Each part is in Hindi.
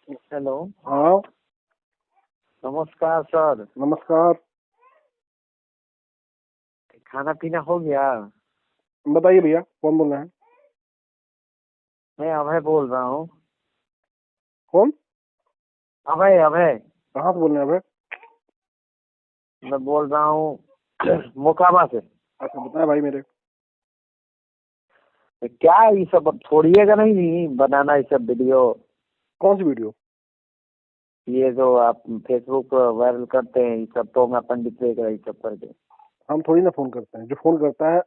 हेलो। हाँ। नमस्कार सर। नमस्कार। खाना पीना हो गया? बताइए भैया, कौन बोल रहे हैं? मैं अभय बोल रहा हूँ। कौन? अभय अभय। कहाँ से बोल रहे हैं भाई? मैं बोल रहा हूँ मोकामा से। अच्छा, बताए भाई मेरे। क्या ये सब अब छोड़िएगा नहीं बनाना ये सब वीडियो? कौन सी वीडियो? ये जो आप फेसबुक पर वायरल करते हैं ये सब, तो मैं पंडित लेकर ये सब करके। हम थोड़ी ना फोन करते हैं, जो फोन करता है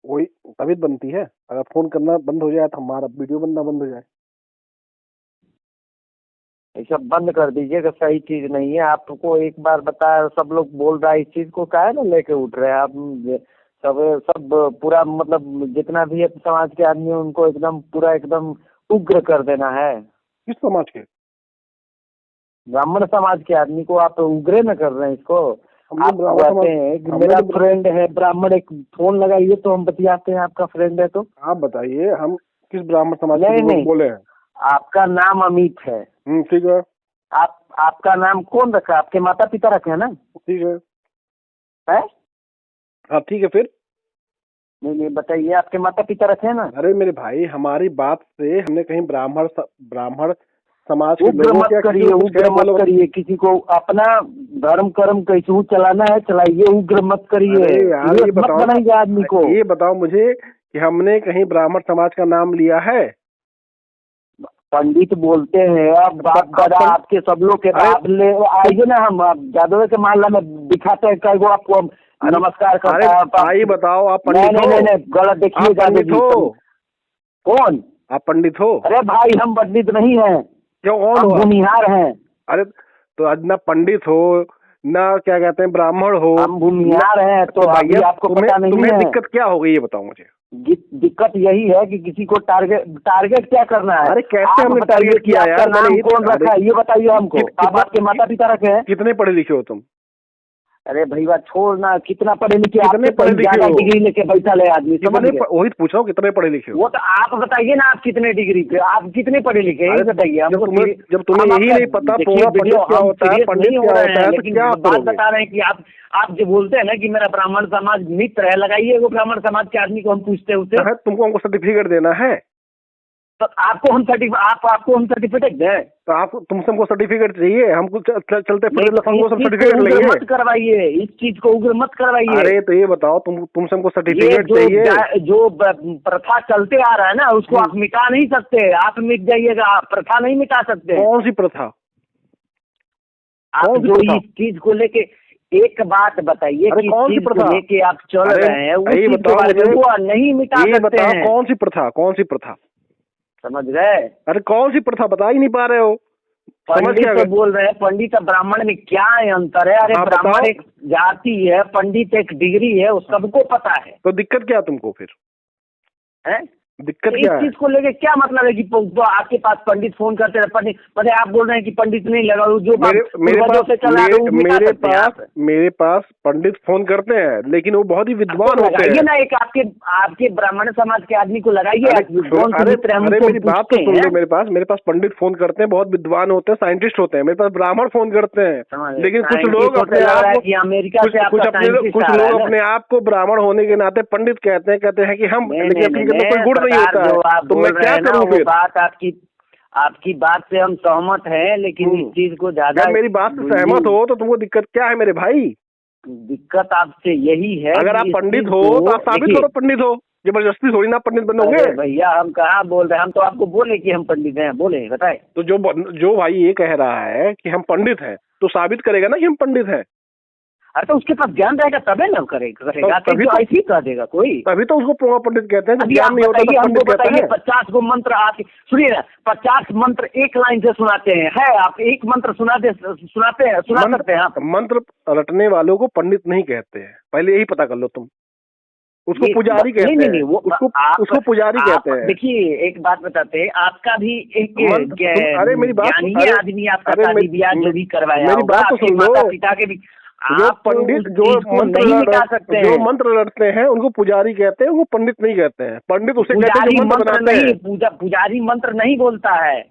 वही तभी तो बनती है। अगर फोन करना बंद हो जाए तो हमारा वीडियो बनना बंद हो जाए। ये सब बंद कर दीजिएगा, सही चीज नहीं है। आपको एक बार बताया, सब लोग बोल रहा है इस चीज को, काहे ना लेके उठ रहे हैं आप? सब सब पूरा मतलब जितना भी है समाज के आदमी, उनको एकदम पूरा एकदम उग्र कर देना है। किस समाज के? ब्राह्मण समाज के आदमी को आप उग्रे न कर रहे हैं इसको। हमने आप ब्राह्मण कहते समाज हैं कि हमने मेरा तो फ्रेंड है ब्राह्मण, एक फोन लगाइए तो हम बतियाते हैं, आपका फ्रेंड है तो। आप बताइए, हम किस ब्राह्मण समाज नहीं के नहीं, बोले हैं? आपका नाम अमित है। ठीक है। आपका नाम कौन रखा? आपके माता पिता रखे हैं ना? ठीक है। है? हाँ ठीक है फिर। नहीं नहीं, बताइए, आपके माता पिता रखे हैं ना? अरे मेरे भाई, हमारी बात से हमने कहीं ब्राह्मण समाज के उग्र लोगों मत क्या किसी करिए, को कुछ उग्र कह मत बोलो? करिए। किसी को अपना धर्म कर्म कैसे चलाना है चलाइए, उग्र मत करिए। अरे यार, ये सीरियस मत बताओ बनाइए आदमी को। ये बताओ मुझे कि हमने कहीं ब्राह्मण समाज का नाम लिया है? पंडित बोलते हैं, अब बाप दादा आपके सब लोग के अरे आप ले आइए ना, हम जादव के मोहल्ला में दिखाते हैं कई को आपको हम नमस्कार अरे करता है। भाई बताओ, आप नहीं पंडित नहीं हो? नहीं नहीं, गलत देखिए आप जादव पंडित जी। हो? कौन? आप पंडित हो? अरे भाई हम पंडित नहीं हैं, क्यों, कौन हम हो आप? भूमिहार हैं। अरे तो आज ना पंडित हो ना क्या कहते हैं ब्राह्मण हो। हम भूमिहार हैं, तो अभी भैया आपको पता नहीं तुम्हें है। दिक्कत क्या हो गई, ये बताओ मुझे। दिक्कत यही है कि किसी को टारगेट क्या करना है? अरे कैसे आप हमने बताइए टारगेट कि किया आपका यार? नाम कौन रखा है, ये बताइए हमको। आप आपके माता पिता रखे हैं? कितने पढ़े लिखे हो तुम? अरे भैया छोड़ना, कितना पढ़े लिखे? कितने आपसे पढ़े कहीं लिखे ज्यादा हो? डिग्री लेके बैठा है आदमी, समझ गए? वही तो पूछ रहा हूँ, कितने पढ़े लिखे हो? वो तो आप बताइए ना, आप कितने डिग्री पे, आप कितने पढ़े लिखे हैं, ये बताइए हमको। जब तुम्हें यही नहीं पता पूरा पंडित क्या होता है, पंडित क्या होता है, तो लेकिन क्या आप बात करोगे? बता रहे हैं कि आप जो बोलते हैं ना कि मेरा ब्राह्मण समाज मित्र है, लगाइए वो ब्राह्मण समाज के आदमी को, हम पूछते हैं उससे। तुमको हमको सर्टिफिकेट देना है? तो आपको हम सर्टिफिकेट दें? तो आप तुमसे हमको सर्टिफिकेट चाहिए? हमको चलते फिरते लफंगों से इस चीज को सर्टिफिकेट उग्र लेंगे? मत करवाइए, इस चीज को उग्र मत करवाइए। अरे तो ये बताओ, तुमसे हमको ये सर्टिफिकेट चाहिए? जो प्रथा चलते आ रहा है ना, उसको आप मिटा नहीं सकते। आप मिट जाइएगा, आप प्रथा नहीं मिटा सकते। कौन सी प्रथा? आप जो इस चीज को लेके, एक बात बताइए कि इस चीज को लेके आप चल रहे हैं, उस चीज के बारे में वो नहीं मिटा सकते हैं। कौन सी प्रथा? कौन सी प्रथा? समझ गए? अरे कौन सी प्रथा बता ही नहीं पा रहे हो? पंडित तो बोल रहे हैं, पंडित और ब्राह्मण में क्या अंतर है? अरे ब्राह्मण एक जाति है, पंडित एक डिग्री है, वो सबको पता है। तो दिक्कत क्या तुमको फिर? है दिक्कत क्या है? इस चीज को लेके क्या मतलब है कि तो आपके पास पंडित फोन करते हैं, पंडित मतलब आप बोल रहे हैं कि पंडित नहीं लगा, जो मेरे पास पंडित फोन करते हैं, लेकिन वो बहुत ही विद्वान होते हैं ना। एक आपके ब्राह्मण समाज के आदमी को लगाइए। अरे मेरी बात तो सुन लो। मेरे पास पंडित फोन करते हैं, बहुत विद्वान होते हैं, साइंटिस्ट होते हैं। मेरे पास ब्राह्मण फोन करते हैं, लेकिन कुछ लोग अपने आप को, अमेरिका से कुछ लोग अपने आप को ब्राह्मण होने के नाते पंडित कहते हैं कि हम, लेकिन कोई गुण नहीं होता है। तो मैं क्या करूं फिर? बात आपकी बात से हम सहमत हैं, लेकिन इस चीज को ज्यादा, मेरी बात से सहमत हो तो तुमको दिक्कत क्या है मेरे भाई? दिक्कत आपसे यही है, अगर आप पंडित हो तो आप साबित करो पंडित हो। जबरदस्ती थोड़ी ना पंडित बनोगे। भैया हम कहाँ बोल रहे हैं, हम तो आपको बोले कि हम पंडित हैं, बोले बताए। तो जो भाई ये कह रहा है कि हम पंडित हैं, तो साबित करेगा ना कि हम पंडित हैं। अरे तो उसके पास ज्ञान रहेगा तबे ना करेगा। तभी तो ऐसे ही कह देगा कोई। तभी तो उसको पंडित कहते हैं। ज्ञान नहीं होता तो पंडित कहते हैं। 50 गो मंत्र आके सुनिए ना, 50 मंत्र एक लाइन से सुनाते हैं। है आप एक मंत्र सुना सकते हैं आप? मंत्र रटने वालों को पंडित नहीं कहते हैं, पहले यही पता कर लो तुम। उसको पुजारी कहते हैं। नहीं, उसको पुजारी कहते हैं। देखिए एक बात बताते हैं, आपका भी एक अरे मेरी बात, आदमी आपका शादी ब्याह जो भी करवाया, मेरी बात तो सुन लो। पिता के भी जो पंडित जो मंत्र लड़ते हैं उनको पुजारी कहते हैं, वो पंडित नहीं कहते हैं। पंडित उसे कहते हैं जो मंत्र बनाते हैं। पुजारी मंत्र नहीं बोलता है।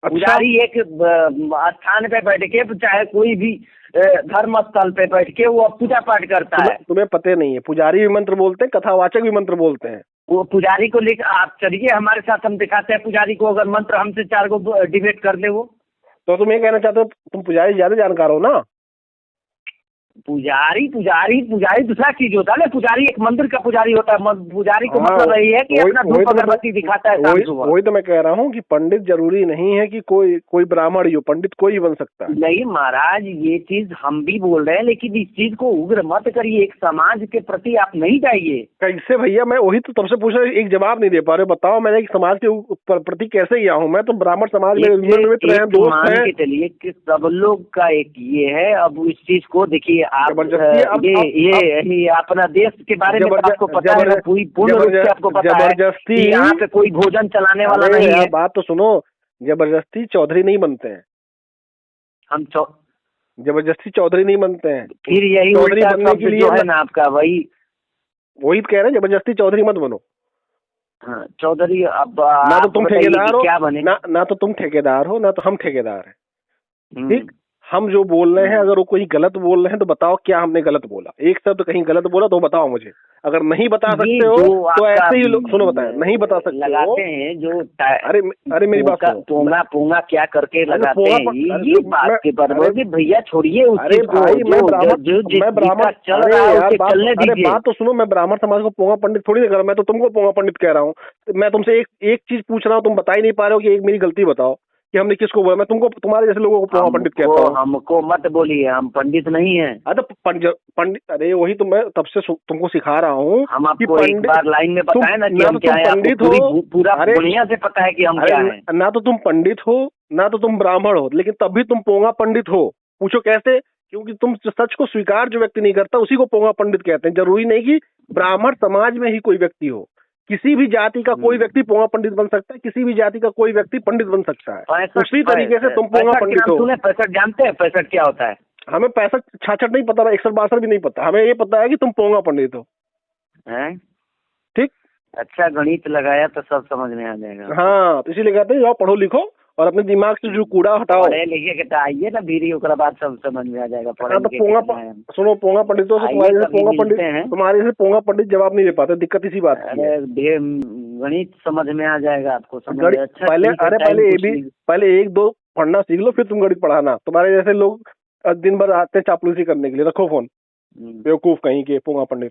पुजारी एक स्थान पे बैठ के, चाहे कोई भी धर्म स्थल पे बैठ के वो पूजा पाठ करता है। तुम्हें पता नहीं है, पुजारी भी मंत्र बोलते हैं, कथावाचक भी मंत्र बोलते हैं। वो पुजारी को लेकर आप चलिए हमारे साथ, हम दिखाते हैं पुजारी को, अगर मंत्र हमसे 4 को डिबेट कर दे वो। तो तुम ये कहना चाहते हो तुम पुजारी ज्यादा जानकार हो ना? पुजारी दूसरा चीज होता है ना। पुजारी एक मंदिर का पुजारी होता है। पुजारी को मतलब यही है कि अपना धूप अगरबत्ती दिखाता है शाम सुबह। वही तो मैं कह रहा हूँ कि पंडित जरूरी नहीं है कि कोई ब्राह्मण ही हो, पंडित कोई बन सकता है। नहीं महाराज, ये चीज हम भी बोल रहे हैं, लेकिन इस चीज को उग्र मत करिए। एक समाज के प्रति आप नहीं जाइए। कैसे भैया? मैं वही तो तुमसे पूछ रहा हूँ, एक जवाब नहीं दे पा रहे। बताओ मैंने एक समाज के प्रति कैसे गया हूँ? मैं तो ब्राह्मण समाज में मित्र हैं, दोस्त हैं। चलिए कि सब लोग का एक ये है। अब इस चीज को देखिए आप, ये अपना देश के बारे में आपको पता है, पूरी पूर्ण रूप से आपको पता है कि यहाँ पे कोई भोजन चलाने वाला नहीं है। बात तो सुनो, जबरदस्ती चौधरी नहीं बनते हैं हम। जबरदस्ती चौधरी नहीं बनते हैं। फिर यही चौधरी बनने के लिए जो है ना आपका, वही कह रहे हैं, जबरदस्ती चौधरी मत बनो। हाँ, चौधरी अब ना तो तुम ठेकेदार हो, क्या बने? ना तो तुम ठेकेदार हो, ना तो हम ठेकेदार हैं। ठीक, हम जो बोल रहे हैं, अगर वो कोई गलत बोल रहे हैं तो बताओ क्या हमने गलत बोला। एक शब्द कहीं गलत बोला तो बताओ मुझे। अगर नहीं बता सकते हो तो ऐसे ही लोग, सुनो बताएं, नहीं बता सकते लगाते हैं जो अरे मेरी बात सुनो, पोंगा क्या करके लगाते हैं, ये बात के पर भैया छोड़िए उस चीज को। मैं ब्राह्मण चलने दीजिए। बात तो सुनो, मैं ब्राह्मण समाज को पोंगा पंडित थोड़ी कर रहा हूं, मैं तो तुमको पोंगा पंडित कह रहा हूँ। मैं तुमसे एक चीज पूछ रहा हूँ, तुम बता ही नहीं पा रहे हो कि एक मेरी गलती बताओ कि हमने किसको बोला। मैं तुमको, तुम्हारे जैसे लोगों को पोंगा पंडित कहता हूँ। हमको मत बोलिए, हम पंडित नहीं हैं। अरे पंडित, अरे वही तो मैं तब से तुमको सिखा रहा हूँ। हम आपको एक बार लाइन में बताएं ना कि हम क्या है, पंडित हो, पूरा दुनिया से पता है कि हम क्या हैं। ना तो तुम पंडित हो, ना तो तुम ब्राह्मण हो, लेकिन तब भी तुम पोंगा पंडित हो। पूछो कैसे? क्योंकि तुम सच को स्वीकार जो व्यक्ति नहीं करता उसी को पोंगा पंडित कहते हैं। जरूरी नहीं कि ब्राह्मण समाज में ही कोई व्यक्ति हो, किसी भी जाति का कोई व्यक्ति पोंगा पंडित बन सकता है, किसी भी जाति का कोई व्यक्ति पंडित बन सकता है। उसी तरीके से तुम पोंगा पंडित हो। 65 जानते हैं? 65 क्या होता है? हमें 65 66 नहीं पता, 61 62 भी नहीं पता। हमें ये पता है कि तुम पोंगा पंडित हो। ठीक, अच्छा गणित लगाया तो सब समझ में आ जाएगा। हाँ, तो इसीलिए कहते हैं जाओ पढ़ो लिखो और अपने दिमाग से जो कूड़ा हटाओ। पढ़े लिखे के आइए ना भीरी, उसके बाद सब समझ में आ जाएगा। सुनो, पोंगा पंडितों से तुम्हारे से पोंगा पंडित जवाब नहीं दे पाते, दिक्कत इसी बात की है। गणित समझ में आ जाएगा आपको। पहले 1 2 पढ़ना सीख लो, फिर तुम गणित पढ़ाना। तुम्हारे जैसे लोग दिन भर आते हैं चापलूसी करने के लिए। रखो फोन, बेवकूफ कहीं के पोंगा पंडित।